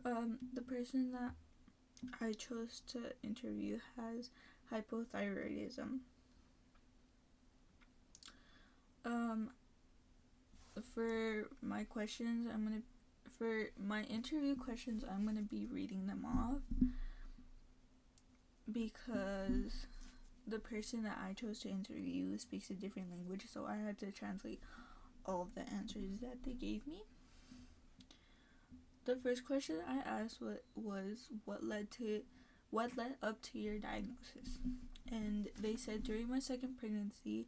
The person that I chose to interview has hypothyroidism. For my questions, for my interview questions, I'm gonna be reading them off because the person that I chose to interview speaks a different language, so I had to translate all of the answers that they gave me. The first question I asked was what led up to your diagnosis, and they said during my second pregnancy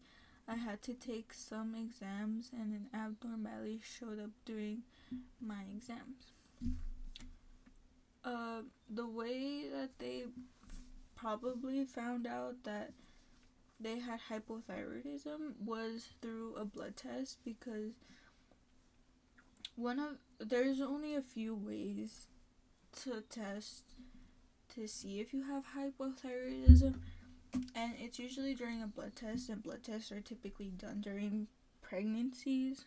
I had to take some exams and an abnormality showed up during my exams. The way that they probably found out that they had hypothyroidism was through a blood test, because there's only a few ways to test to see if you have hypothyroidism, and it's usually during a blood test, and blood tests are typically done during pregnancies.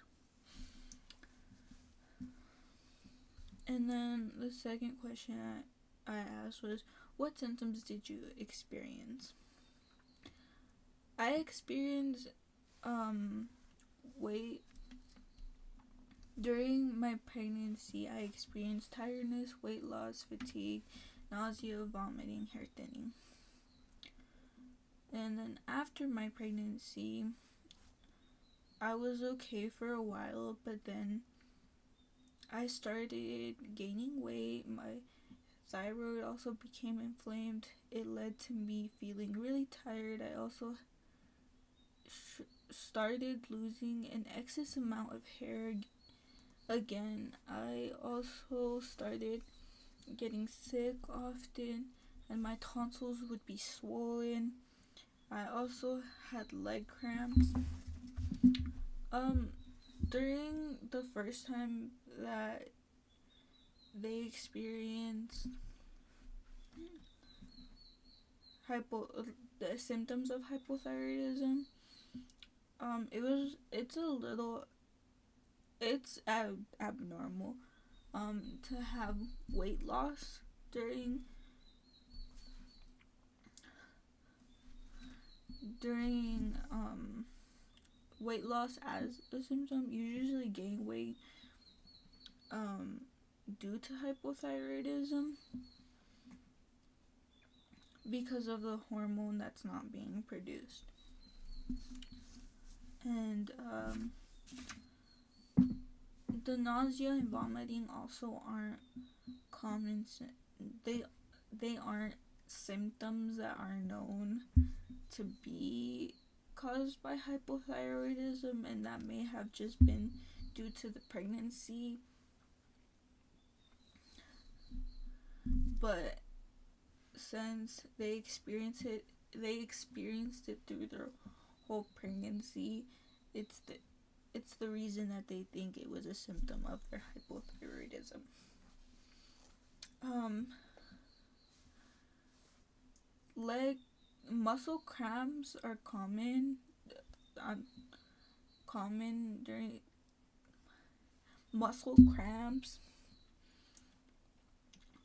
And then the second question I asked was, what symptoms did you experience? I experienced during my pregnancy, I experienced tiredness, weight loss, fatigue, nausea, vomiting, hair thinning. And then after my pregnancy, I was okay for a while, but then I started gaining weight. My thyroid also became inflamed. It led to me feeling really tired. I also started losing an excess amount of hair again. I also started getting sick often, and my tonsils would be swollen. I also had leg cramps. During the first time that they experienced the symptoms of hypothyroidism, it's abnormal to have weight loss during weight loss as a symptom. You usually gain weight due to hypothyroidism because of the hormone that's not being produced. And the nausea and vomiting also aren't common. They aren't symptoms that are known to be caused by hypothyroidism, and that may have just been due to the pregnancy. But since they experienced it through their whole pregnancy, it's the reason that they think it was a symptom of their hypothyroidism. Leg muscle cramps are common during muscle cramps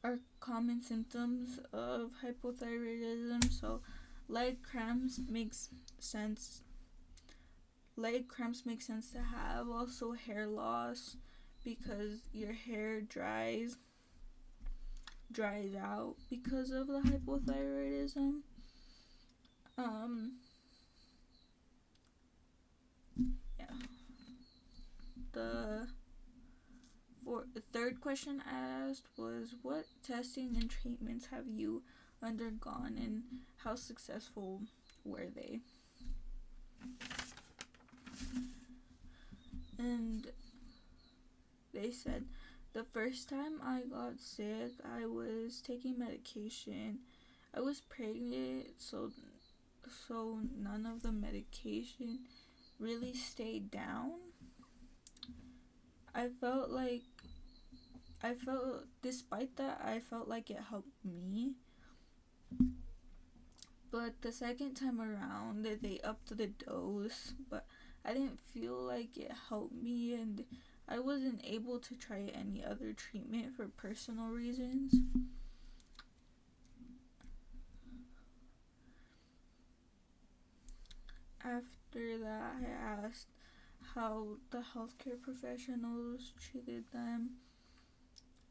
are common symptoms of hypothyroidism. So leg cramps makes sense to have. Also hair loss, because your hair dries out because of the hypothyroidism. The third question I asked was, what testing and treatments have you undergone, and how successful were they? And they said, the first time I got sick, I was taking medication. I was pregnant, so none of the medication really stayed down. Despite that, I felt like it helped me. But the second time around, they upped the dose, but I didn't feel like it helped me, and I wasn't able to try any other treatment for personal reasons. After that, I asked how the healthcare professionals treated them,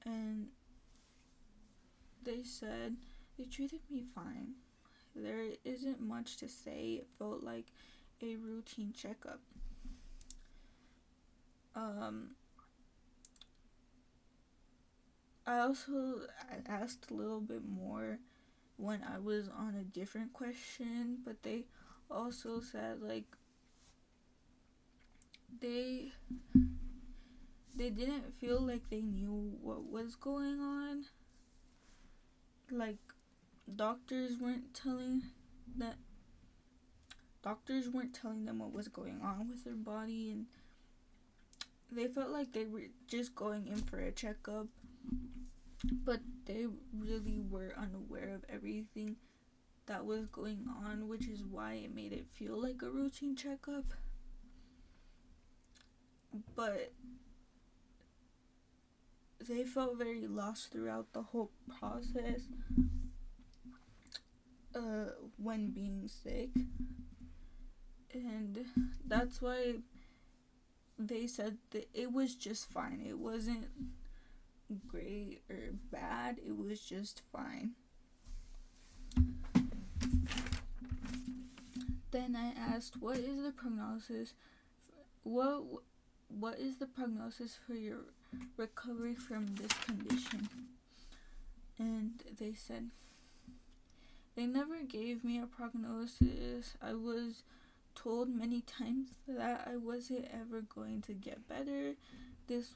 and they said they treated me fine. There isn't much to say. It felt like a routine checkup. I also asked a little bit more when I was on a different question, but they also said like they didn't feel like they knew what was going on. Like doctors weren't telling them what was going on with their body, and they felt like they were just going in for a checkup, but they really were unaware of everything that was going on, which is why it made it feel like a routine checkup. But they felt very lost throughout the whole process when being sick, and that's why they said that it was just fine. It wasn't great or bad, it was just fine. Then I asked, what is the prognosis for your recovery from this condition? And they said they never gave me a prognosis. I was told many times that I wasn't ever going to get better. This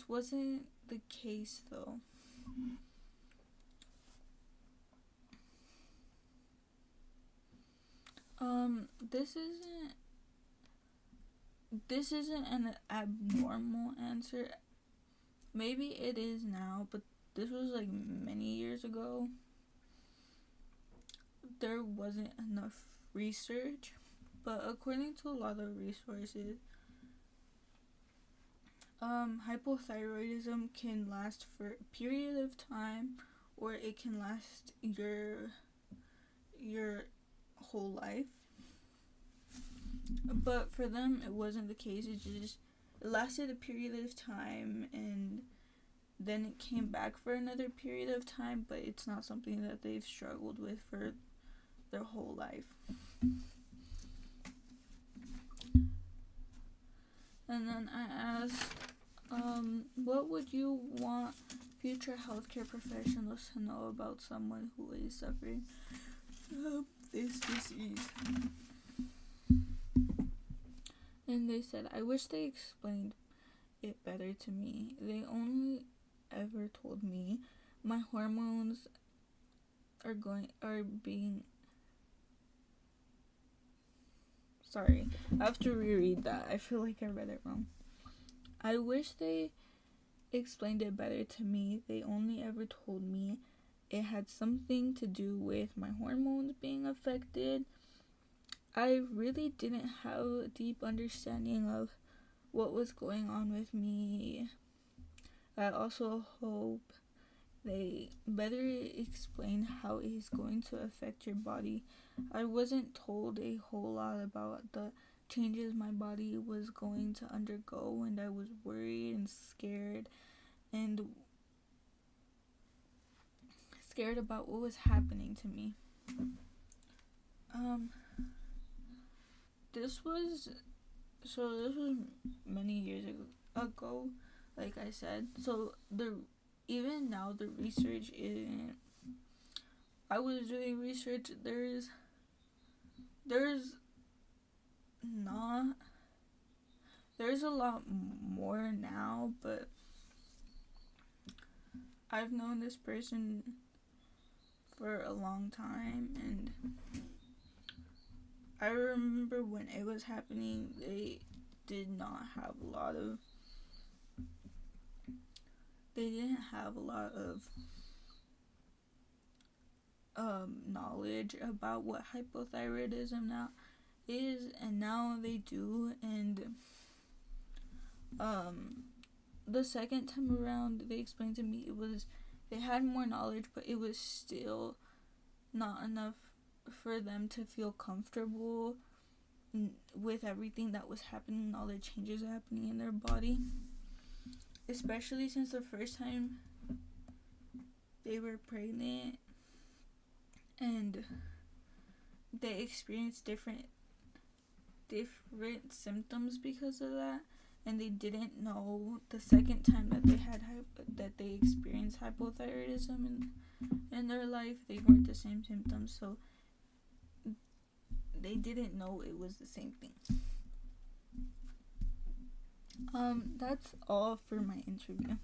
wasn't the case though. This isn't an abnormal answer. Maybe it is now, but this was like many years ago. There wasn't enough research, but according to a lot of resources, hypothyroidism can last for a period of time, or it can last your whole life. But for them, it wasn't the case. It lasted a period of time, and then it came back for another period of time, but it's not something that they've struggled with for their whole life. And then I asked, what would you want future healthcare professionals to know about someone who is suffering from this disease? And they said, I wish they explained it better to me. They only ever told me my hormones are being... Sorry, I have to reread that. I feel like I read it wrong. I wish they explained it better to me. They only ever told me it had something to do with my hormones being affected. I really didn't have a deep understanding of what was going on with me. I also hope they better explain how it is going to affect your body. I wasn't told a whole lot about the changes my body was going to undergo, and I was worried and scared about what was happening to me. This was many years ago, like I said. So even now the research isn't... I was doing research. There's a lot more now, but I've known this person for a long time, and I remember when it was happening, they didn't have a lot of knowledge about what hypothyroidism now is, and now they do. And The second time around, they explained to me they had more knowledge, but it was still not enough for them to feel comfortable with everything that was happening, all the changes happening in their body. Especially since the first time they were pregnant and they experienced different symptoms because of that, and they didn't know the second time that they experienced hypothyroidism in their life, they weren't the same symptoms, so they didn't know it was the same thing. That's all for my interview.